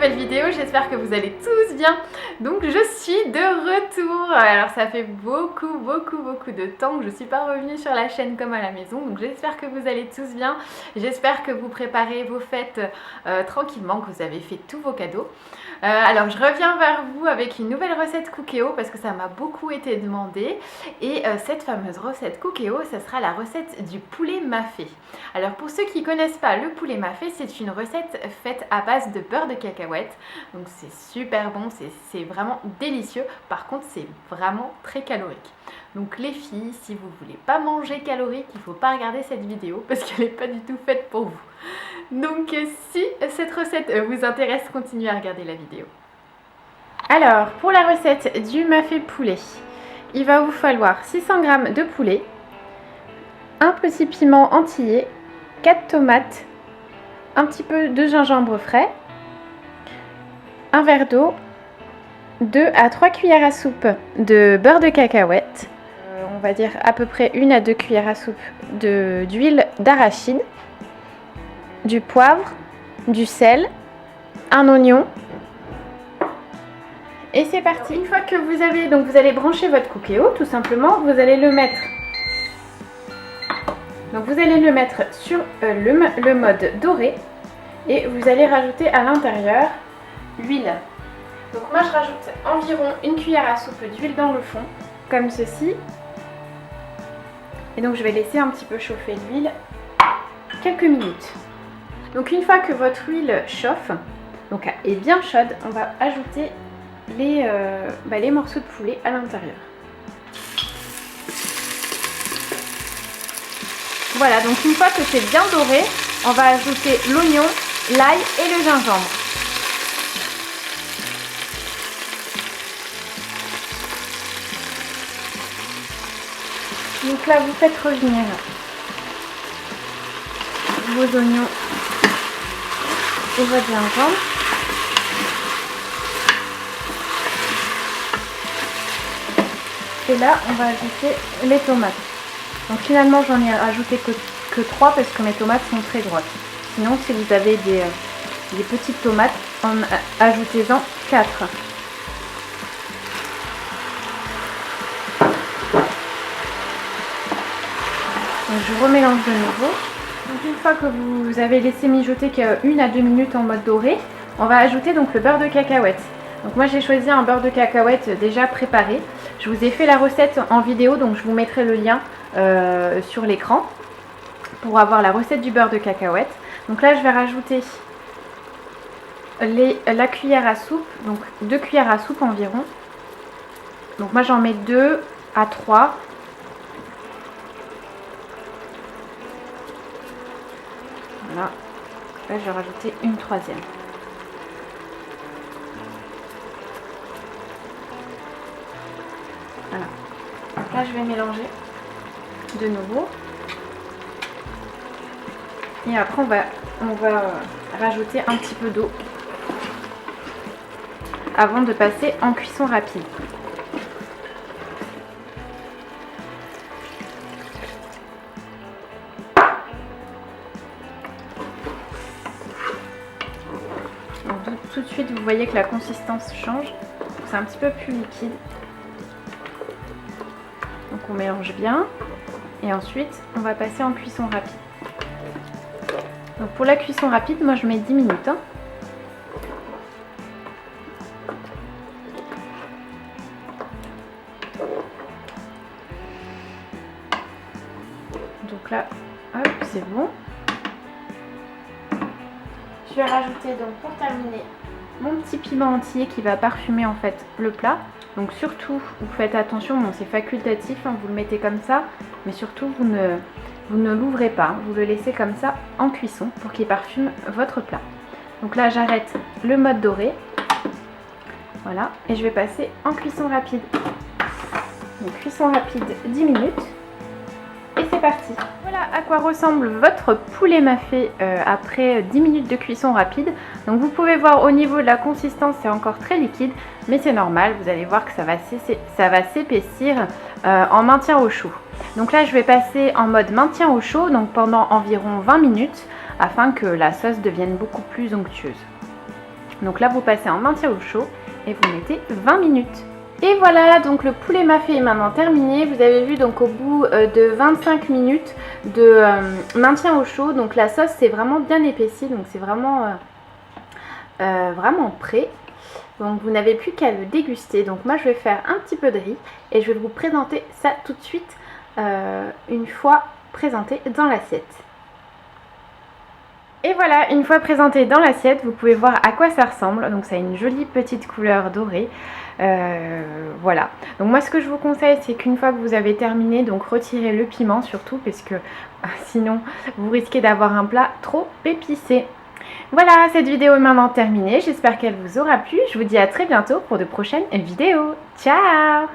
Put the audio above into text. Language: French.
nouvelle vidéo, j'espère que vous allez tous bien. Donc je suis de retour. Alors ça fait beaucoup de temps que je ne suis pas revenue sur la chaîne comme à la maison. Donc j'espère que vous allez tous bien. J'espère que vous préparez vos fêtes tranquillement, que vous avez fait tous vos cadeaux. Alors je reviens vers vous avec une nouvelle recette Cookéo parce que ça m'a beaucoup été demandé. Et cette fameuse recette Cookéo, ça sera la recette du poulet mafé. Alors pour ceux qui ne connaissent pas le poulet mafé, c'est une recette faite à base de beurre de cacahuète. Donc c'est super bon, c'est vraiment délicieux. Par contre c'est vraiment très calorique. Donc les filles, si vous ne voulez pas manger calorique, il ne faut pas regarder cette vidéo parce qu'elle n'est pas du tout faite pour vous. Donc si cette recette vous intéresse, continuez à regarder la vidéo. Alors pour la recette du mafé poulet, il va vous falloir 600 g de poulet, un petit piment entier, 4 tomates, un petit peu de gingembre frais, un verre d'eau, 2 à 3 cuillères à soupe de beurre de cacahuète, on va dire à peu près 1 à 2 cuillères à soupe d'huile d'arachide, du poivre, du sel, un oignon. Et c'est parti. Une fois que vous allez brancher votre Cookéo, tout simplement, vous allez le mettre. Donc vous allez le mettre sur le mode doré et vous allez rajouter à l'intérieur l'huile. Donc moi je rajoute environ 1 cuillère à soupe d'huile dans le fond, comme ceci. Et donc je vais laisser un petit peu chauffer l'huile quelques minutes. Donc une fois que votre huile chauffe, donc est bien chaude, on va ajouter les morceaux de poulet à l'intérieur. Voilà, donc une fois que c'est bien doré, on va ajouter l'oignon, l'ail et le gingembre. Donc là, vous faites revenir vos oignons et votre gingembre. Et là, on va ajouter les tomates. Donc finalement, j'en ai rajouté que 3 parce que mes tomates sont très droites. Sinon, si vous avez des petites tomates, ajoutez-en 4. Donc je remélange de nouveau. Donc une fois que vous avez laissé mijoter 1 à 2 minutes en mode doré, on va ajouter donc le beurre de cacahuète. Donc moi j'ai choisi un beurre de cacahuète déjà préparé. Je vous ai fait la recette en vidéo, donc je vous mettrai le lien sur l'écran pour avoir la recette du beurre de cacahuète. Donc là je vais rajouter la cuillère à soupe, donc 2 cuillères à soupe environ. Donc moi j'en mets 2 à 3. Voilà. Là je vais rajouter une 3e. Voilà. Donc là je vais mélanger de nouveau. Et après on va rajouter un petit peu d'eau avant de passer en cuisson rapide. Donc tout de suite vous voyez que la consistance change. C'est un petit peu plus liquide. Donc on mélange bien et ensuite on va passer en cuisson rapide. Donc pour la cuisson rapide, moi je mets 10 minutes. Donc là, hop, c'est bon. Je vais rajouter donc pour terminer mon petit piment entier qui va parfumer en fait le plat. Donc surtout, vous faites attention, bon c'est facultatif, hein, vous le mettez comme ça, mais surtout vous ne l'ouvrez pas, hein, vous le laissez comme ça en cuisson pour qu'il parfume votre plat. Donc là j'arrête le mode doré, voilà, et je vais passer en cuisson rapide. Donc cuisson rapide 10 minutes, et c'est parti. Voilà à quoi ressemble votre poulet mafé après 10 minutes de cuisson rapide. Donc vous pouvez voir au niveau de la consistance, c'est encore très liquide, mais c'est normal, vous allez voir que ça va s'épaissir en maintien au chaud. Donc là je vais passer en mode maintien au chaud, donc pendant environ 20 minutes, afin que la sauce devienne beaucoup plus onctueuse. Donc là, vous passez en maintien au chaud et vous mettez 20 minutes. Et voilà, donc le poulet mafé est maintenant terminé. Vous avez vu, donc au bout de 25 minutes de maintien au chaud, donc la sauce c'est vraiment bien épaissie, donc c'est vraiment, vraiment prêt. Donc vous n'avez plus qu'à le déguster. Donc moi je vais faire un petit peu de riz et je vais vous présenter ça tout de suite une fois présenté dans l'assiette. Et voilà, une fois présenté dans l'assiette, vous pouvez voir à quoi ça ressemble. Donc ça a une jolie petite couleur dorée. Voilà. Donc moi ce que je vous conseille, c'est qu'une fois que vous avez terminé, donc retirez le piment surtout, parce que sinon vous risquez d'avoir un plat trop épicé. Voilà, cette vidéo est maintenant terminée. J'espère qu'elle vous aura plu. Je vous dis à très bientôt pour de prochaines vidéos. Ciao!